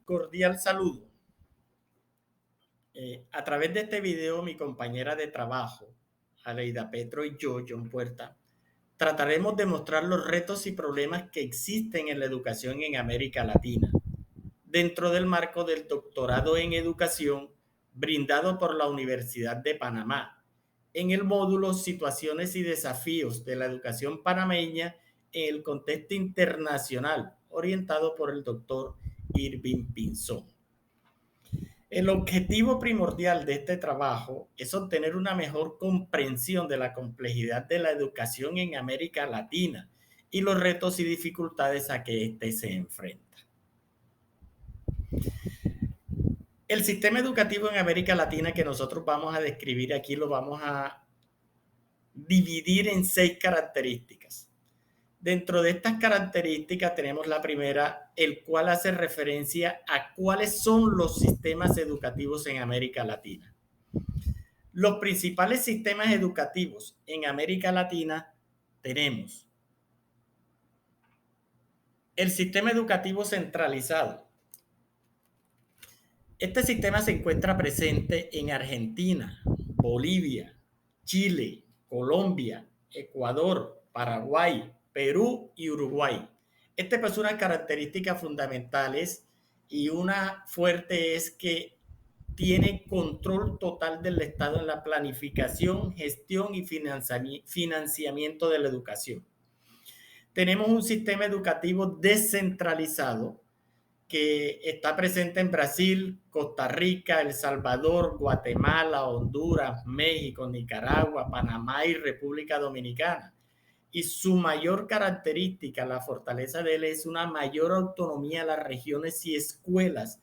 Cordial saludo. A través de este video, mi compañera de trabajo, Aleida Petro y yo, John Puerta, trataremos de mostrar los retos y problemas que existen en la educación en América Latina, dentro del marco del doctorado en educación brindado por la Universidad de Panamá, en el módulo Situaciones y desafíos de la educación panameña en el contexto internacional, orientado por el doctor Irving Pinzón. El objetivo primordial de este trabajo es obtener una mejor comprensión de la complejidad de la educación en América Latina y los retos y dificultades a que éste se enfrenta. El sistema educativo en América Latina que nosotros vamos a describir aquí lo vamos a dividir en 6 características. Dentro de estas características tenemos la primera, el cual hace referencia a cuáles son los sistemas educativos en América Latina. Los principales sistemas educativos en América Latina tenemos el sistema educativo centralizado. Este sistema se encuentra presente en Argentina, Bolivia, Chile, Colombia, Ecuador, Paraguay, Perú y Uruguay. Este pues unas características fundamentales y una fuerte es que tiene control total del Estado en la planificación, gestión y financiamiento de la educación. Tenemos un sistema educativo descentralizado que está presente en Brasil, Costa Rica, El Salvador, Guatemala, Honduras, México, Nicaragua, Panamá y República Dominicana. Y su mayor característica, la fortaleza de él, es una mayor autonomía a las regiones y escuelas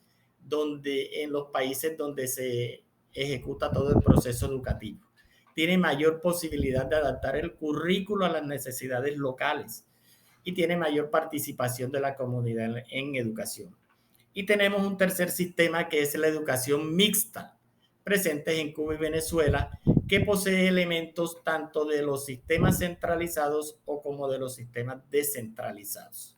en los países donde se ejecuta todo el proceso educativo. Tiene mayor posibilidad de adaptar el currículo a las necesidades locales y tiene mayor participación de la comunidad en educación. Y tenemos un tercer sistema que es la educación mixta, presentes en Cuba y Venezuela, que posee elementos tanto de los sistemas centralizados o como de los sistemas descentralizados.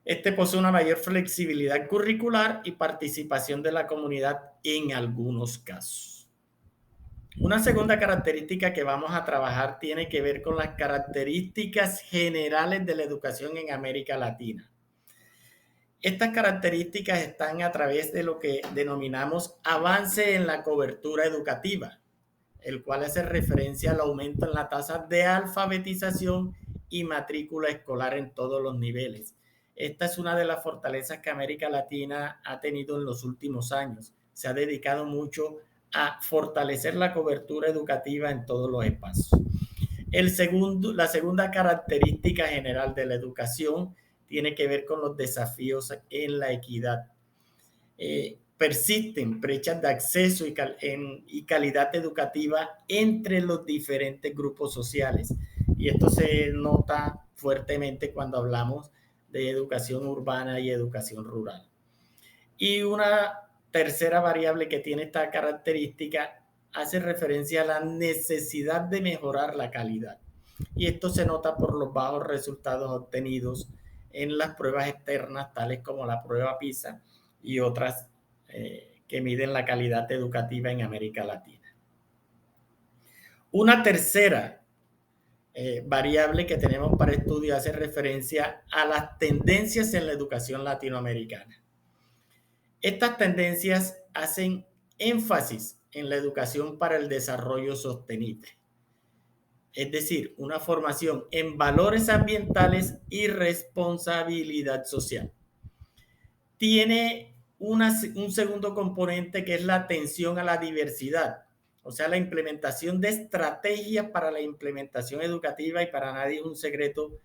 Este posee una mayor flexibilidad curricular y participación de la comunidad en algunos casos. Una segunda característica que vamos a trabajar tiene que ver con las características generales de la educación en América Latina. Estas características están a través de lo que denominamos avance en la cobertura educativa, el cual hace referencia al aumento en la tasa de alfabetización y matrícula escolar en todos los niveles. Esta es una de las fortalezas que América Latina ha tenido en los últimos años. Se ha dedicado mucho a fortalecer la cobertura educativa en todos los espacios. La segunda característica general de la educación tiene que ver con los desafíos en la equidad. Persisten brechas de acceso y calidad educativa entre los diferentes grupos sociales. Y esto se nota fuertemente cuando hablamos de educación urbana y educación rural. Y una tercera variable que tiene esta característica hace referencia a la necesidad de mejorar la calidad. Y esto se nota por los bajos resultados obtenidos en las pruebas externas, tales como la prueba PISA y otras que miden la calidad educativa en América Latina. Una tercera variable que tenemos para estudio hace referencia a las tendencias en la educación latinoamericana. Estas tendencias hacen énfasis en la educación para el desarrollo sostenible, es decir, una formación en valores ambientales y responsabilidad social. Tiene un segundo componente que es la atención a la diversidad, o sea, la implementación de estrategias para la implementación educativa, y para nadie es un secreto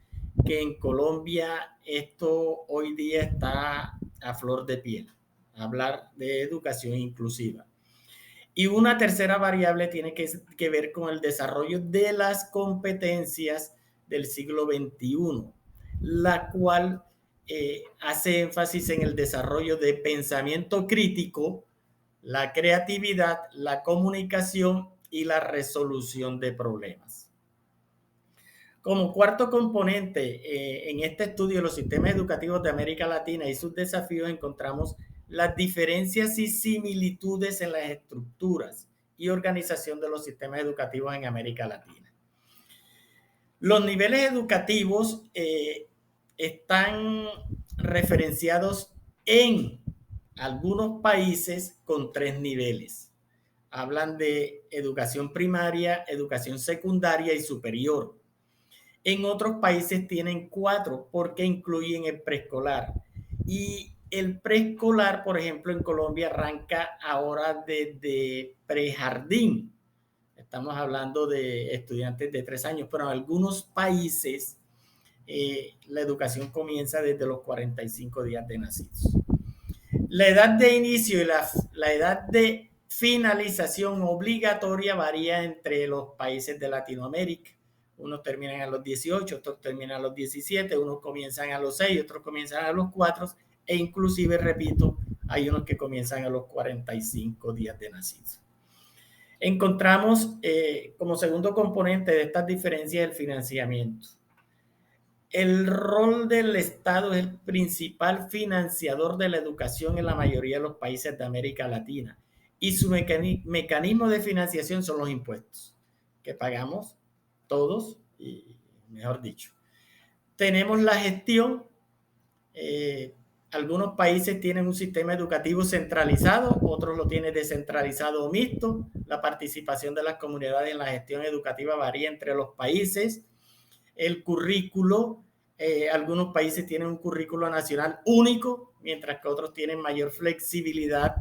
que en Colombia esto hoy día está a flor de piel, hablar de educación inclusiva. Y una tercera variable tiene que ver con el desarrollo de las competencias del siglo XXI, la cual hace énfasis en el desarrollo de pensamiento crítico, la creatividad, la comunicación y la resolución de problemas. Como cuarto componente, en este estudio de los sistemas educativos de América Latina y sus desafíos encontramos las diferencias y similitudes en las estructuras y organización de los sistemas educativos en América Latina. Los niveles educativos están referenciados en algunos países con 3 niveles. Hablan de educación primaria, educación secundaria y superior. En otros países tienen 4 porque incluyen el preescolar. Y el preescolar, por ejemplo, en Colombia arranca ahora desde prejardín. Estamos hablando de estudiantes de 3 años, pero en algunos países la educación comienza desde los 45 días de nacidos. La edad de inicio y la edad de finalización obligatoria varía entre los países de Latinoamérica. Unos terminan a los 18, otros terminan a los 17, unos comienzan a los 6, otros comienzan a los 4 e inclusive, repito, hay unos que comienzan a los 45 días de nacidos. Encontramos como segundo componente de estas diferencias el financiamiento. El rol del Estado es el principal financiador de la educación en la mayoría de los países de América Latina y su mecanismo de financiación son los impuestos que pagamos todos, y mejor dicho. Tenemos la gestión. Algunos países tienen un sistema educativo centralizado, otros lo tienen descentralizado o mixto. La participación de las comunidades en la gestión educativa varía entre los países. El currículo, algunos países tienen un currículo nacional único, mientras que otros tienen mayor flexibilidad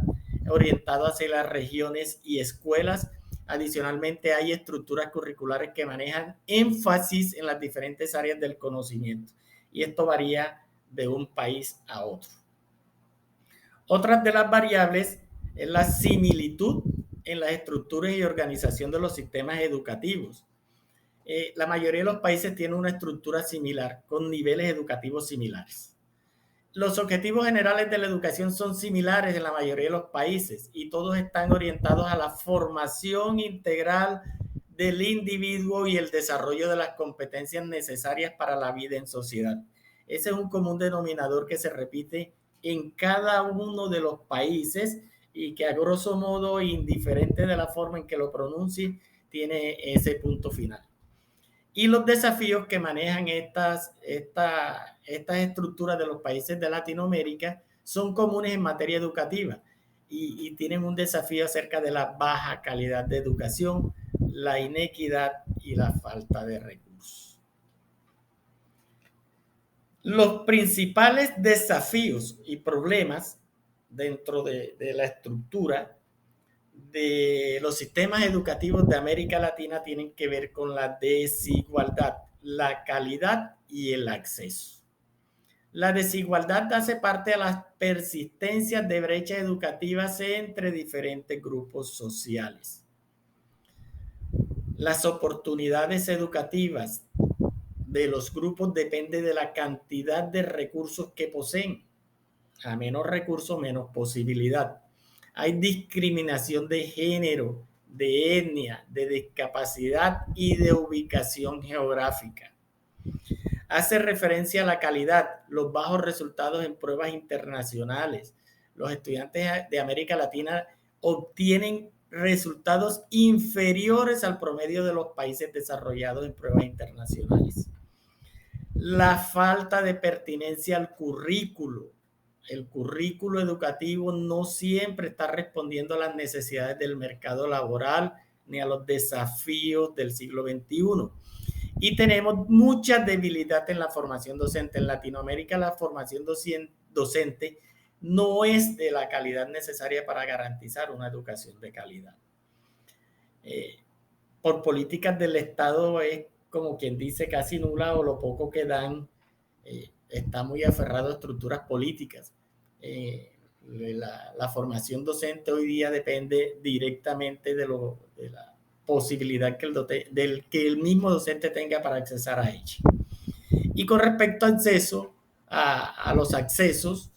orientado hacia las regiones y escuelas. Adicionalmente, hay estructuras curriculares que manejan énfasis en las diferentes áreas del conocimiento y esto varía de un país a otro. Otra de las variables es la similitud en las estructuras y organización de los sistemas educativos. La mayoría de los países tienen una estructura similar, con niveles educativos similares. Los objetivos generales de la educación son similares en la mayoría de los países y todos están orientados a la formación integral del individuo y el desarrollo de las competencias necesarias para la vida en sociedad. Ese es un común denominador que se repite en cada uno de los países y que a grosso modo, indiferente de la forma en que lo pronuncie, tiene ese punto final. Y los desafíos que manejan estas estructuras de los países de Latinoamérica son comunes en materia educativa y tienen un desafío acerca de la baja calidad de educación, la inequidad y la falta de recursos. Los principales desafíos y problemas dentro de la estructura de los sistemas educativos de América Latina tienen que ver con la desigualdad, la calidad y el acceso. La desigualdad hace parte de las persistencias de brechas educativas entre diferentes grupos sociales. Las oportunidades educativas de los grupos dependen de la cantidad de recursos que poseen. A menos recursos, menos posibilidad. Hay discriminación de género, de etnia, de discapacidad y de ubicación geográfica. Hace referencia a la calidad, los bajos resultados en pruebas internacionales. Los estudiantes de América Latina obtienen resultados inferiores al promedio de los países desarrollados en pruebas internacionales. La falta de pertinencia al currículo. El currículo educativo no siempre está respondiendo a las necesidades del mercado laboral ni a los desafíos del siglo XXI. Y tenemos mucha debilidad en la formación docente. En Latinoamérica la formación docente no es de la calidad necesaria para garantizar una educación de calidad. Por políticas del Estado es como quien dice casi nula o lo poco que dan está muy aferrado a estructuras políticas. La formación docente hoy día depende directamente de la posibilidad que el mismo docente tenga para accesar a ella. Y con respecto a acceso, a los accesos,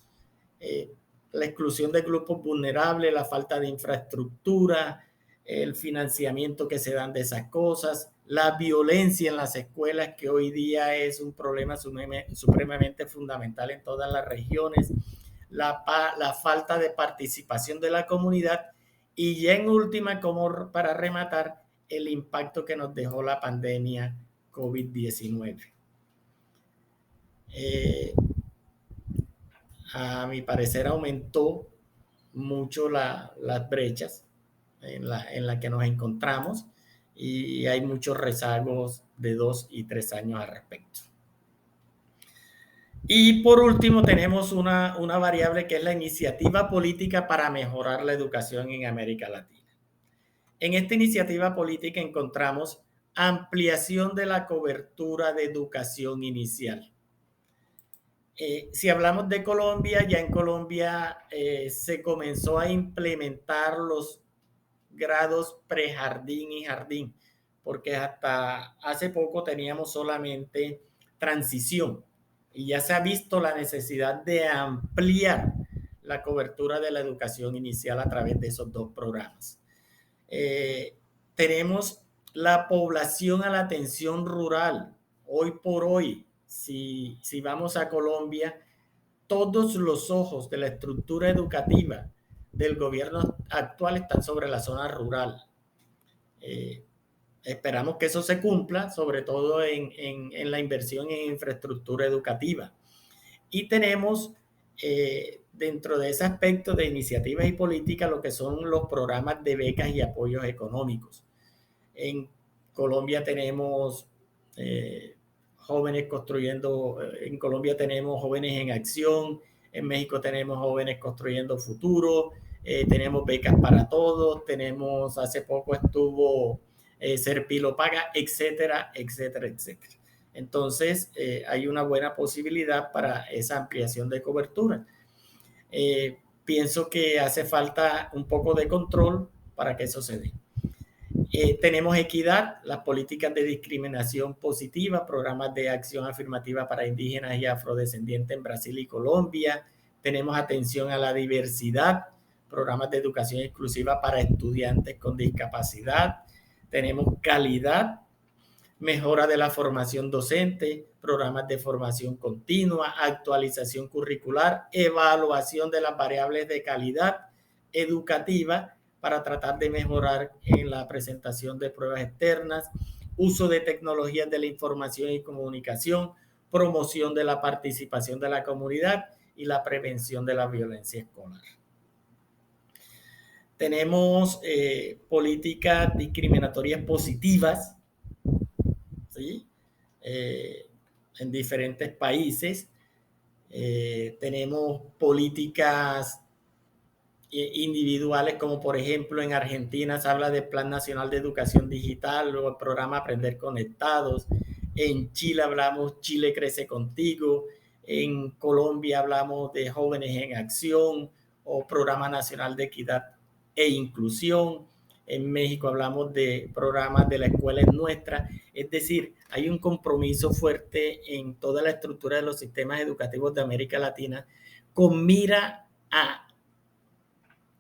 la exclusión de grupos vulnerables, la falta de infraestructura, el financiamiento que se dan de esas cosas, la violencia en las escuelas, que hoy día es un problema supremamente fundamental en todas las regiones, la falta de participación de la comunidad y ya en última, como para rematar, el impacto que nos dejó la pandemia COVID-19. A mi parecer aumentó mucho las brechas en la que nos encontramos y hay muchos rezagos de 2 y 3 años al respecto. Y por último tenemos una variable que es la iniciativa política para mejorar la educación en América Latina. En esta iniciativa política encontramos ampliación de la cobertura de educación inicial. Si hablamos de Colombia, ya en Colombia se comenzó a implementar los grados prejardín y jardín, porque hasta hace poco teníamos solamente transición y ya se ha visto la necesidad de ampliar la cobertura de la educación inicial a través de esos dos programas. Tenemos la población a la atención rural. Hoy por hoy, si vamos a Colombia, todos los ojos de la estructura educativa del gobierno actual están sobre la zona rural. Esperamos que eso se cumpla, sobre todo en la inversión en infraestructura educativa. Y tenemos dentro de ese aspecto de iniciativas y políticas lo que son los programas de becas y apoyos económicos. En Colombia tenemos jóvenes construyendo, en Colombia tenemos jóvenes en acción, en México tenemos jóvenes construyendo futuro, tenemos becas para todos, tenemos, hace poco estuvo Serpilo Paga, etcétera, etcétera, etcétera. Entonces, hay una buena posibilidad para esa ampliación de cobertura. Pienso que hace falta un poco de control para que eso se dé. Tenemos equidad, las políticas de discriminación positiva, programas de acción afirmativa para indígenas y afrodescendientes en Brasil y Colombia. Tenemos atención a la diversidad, programas de educación exclusiva para estudiantes con discapacidad. Tenemos calidad, mejora de la formación docente, programas de formación continua, actualización curricular, evaluación de las variables de calidad educativa para tratar de mejorar en la presentación de pruebas externas, uso de tecnologías de la información y comunicación, promoción de la participación de la comunidad y la prevención de la violencia escolar. Tenemos políticas discriminatorias positivas, ¿sí? En diferentes países. Tenemos políticas individuales, como por ejemplo en Argentina se habla del Plan Nacional de Educación Digital o el programa Aprender Conectados. En Chile hablamos Chile Crece Contigo. En Colombia hablamos de Jóvenes en Acción o Programa Nacional de Equidad e Inclusión. En México hablamos de programas de La Escuela es Nuestra. Es decir, hay un compromiso fuerte en toda la estructura de los sistemas educativos de América Latina con mira a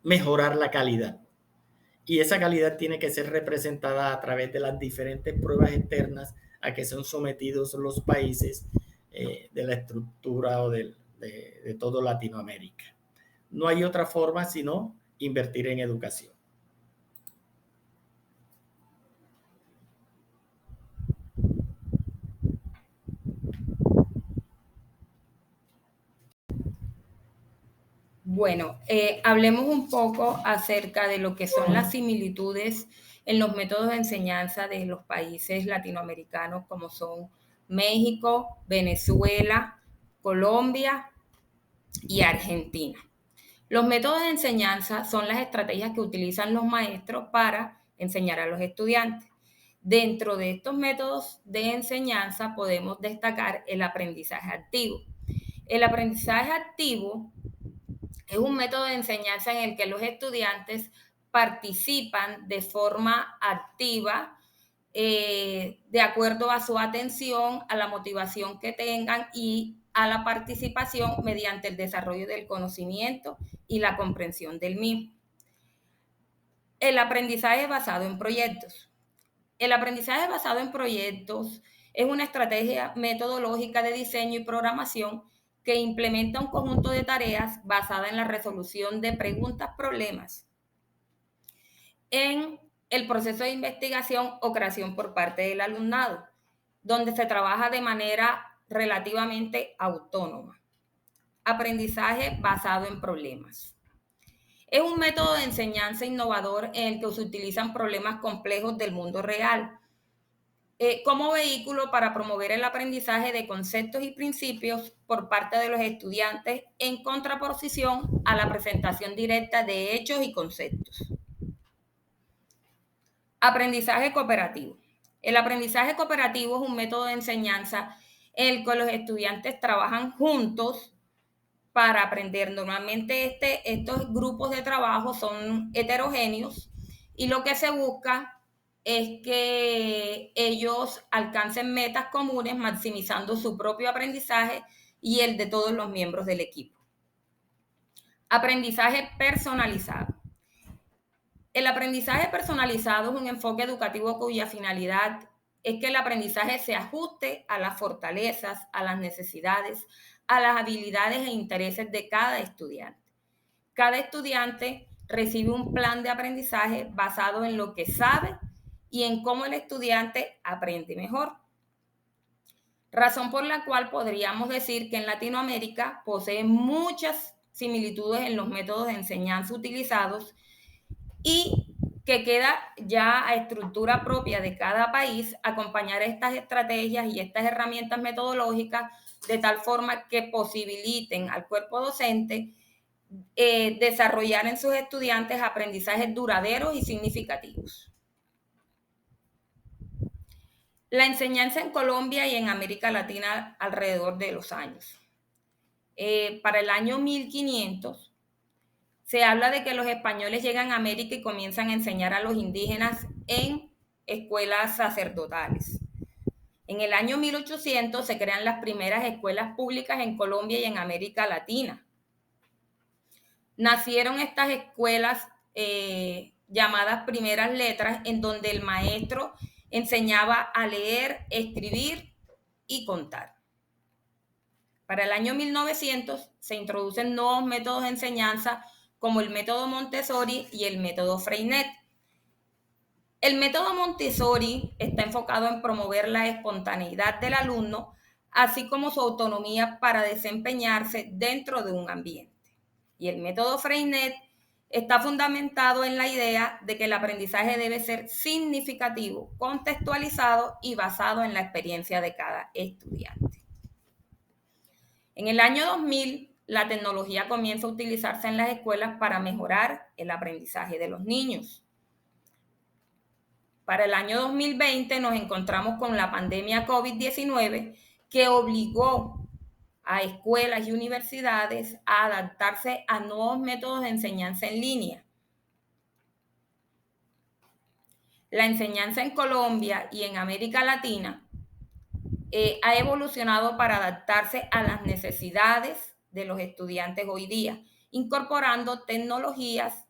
mejorar la calidad. Y esa calidad tiene que ser representada a través de las diferentes pruebas externas a que son sometidos los países de la estructura o de todo Latinoamérica. No hay otra forma sino invertir en educación. Bueno, hablemos un poco acerca de lo que son las similitudes en los métodos de enseñanza de los países latinoamericanos como son México, Venezuela, Colombia y Argentina. Los métodos de enseñanza son las estrategias que utilizan los maestros para enseñar a los estudiantes. Dentro de estos métodos de enseñanza podemos destacar el aprendizaje activo. El aprendizaje activo es un método de enseñanza en el que los estudiantes participan de forma activa de acuerdo a su atención, a la motivación que tengan y a la participación mediante el desarrollo del conocimiento y la comprensión del mismo. El aprendizaje basado en proyectos. El aprendizaje basado en proyectos es una estrategia metodológica de diseño y programación que implementa un conjunto de tareas basada en la resolución de preguntas-problemas en el proceso de investigación o creación por parte del alumnado, donde se trabaja de manera relativamente autónoma. Aprendizaje basado en problemas. Es un método de enseñanza innovador en el que se utilizan problemas complejos del mundo real como vehículo para promover el aprendizaje de conceptos y principios por parte de los estudiantes en contraposición a la presentación directa de hechos y conceptos. Aprendizaje cooperativo. El aprendizaje cooperativo es un método de enseñanza en el que los estudiantes trabajan juntos para aprender. Normalmente estos grupos de trabajo son heterogéneos y lo que se busca es que ellos alcancen metas comunes, maximizando su propio aprendizaje y el de todos los miembros del equipo. Aprendizaje personalizado. El aprendizaje personalizado es un enfoque educativo cuya finalidad es que el aprendizaje se ajuste a las fortalezas, a las necesidades, a las habilidades e intereses de cada estudiante. Cada estudiante recibe un plan de aprendizaje basado en lo que sabe y en cómo el estudiante aprende mejor. Razón por la cual podríamos decir que en Latinoamérica posee muchas similitudes en los métodos de enseñanza utilizados y que queda ya a estructura propia de cada país acompañar estas estrategias y estas herramientas metodológicas de tal forma que posibiliten al cuerpo docente desarrollar en sus estudiantes aprendizajes duraderos y significativos. La enseñanza en Colombia y en América Latina alrededor de los años. Para el año 1500, se habla de que los españoles llegan a América y comienzan a enseñar a los indígenas en escuelas sacerdotales. En el año 1800 se crean las primeras escuelas públicas en Colombia y en América Latina. Nacieron estas escuelas llamadas primeras letras, en donde el maestro enseñaba a leer, escribir y contar. Para el año 1900 se introducen nuevos métodos de enseñanza como el método Montessori y el método Freinet. El método Montessori está enfocado en promover la espontaneidad del alumno, así como su autonomía para desempeñarse dentro de un ambiente. Y el método Freinet está fundamentado en la idea de que el aprendizaje debe ser significativo, contextualizado y basado en la experiencia de cada estudiante. En el año 2000, la tecnología comienza a utilizarse en las escuelas para mejorar el aprendizaje de los niños. Para el año 2020 nos encontramos con la pandemia COVID-19 que obligó a escuelas y universidades a adaptarse a nuevos métodos de enseñanza en línea. La enseñanza en Colombia y en América Latina ha evolucionado para adaptarse a las necesidades de los estudiantes hoy día, incorporando tecnologías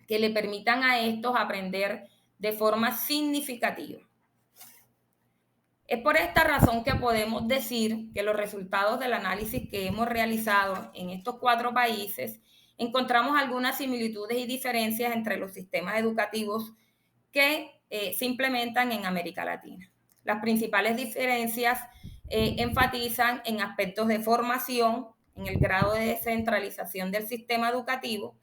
que le permitan a estos aprender de forma significativa. Es por esta razón que podemos decir que los resultados del análisis que hemos realizado en estos 4 países encontramos algunas similitudes y diferencias entre los sistemas educativos que se implementan en América Latina. Las principales diferencias enfatizan en aspectos de formación, en el grado de descentralización del sistema educativo,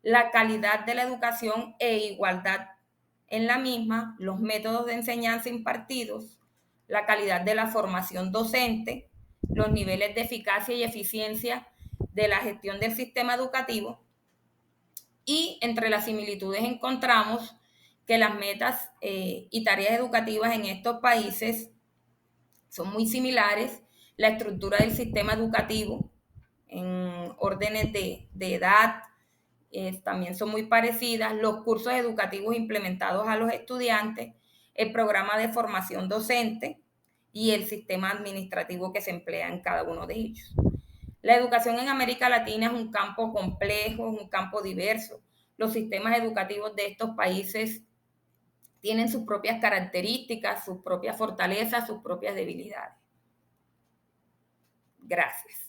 la calidad de la educación e igualdad en la misma, los métodos de enseñanza impartidos, la calidad de la formación docente, los niveles de eficacia y eficiencia de la gestión del sistema educativo, y entre las similitudes encontramos que las metas y tareas educativas en estos países son muy similares, la estructura del sistema educativo en órdenes de edad también son muy parecidas, los cursos educativos implementados a los estudiantes, el programa de formación docente y el sistema administrativo que se emplea en cada uno de ellos. La educación en América Latina es un campo complejo, es un campo diverso. Los sistemas educativos de estos países tienen sus propias características, sus propias fortalezas, sus propias debilidades. Gracias.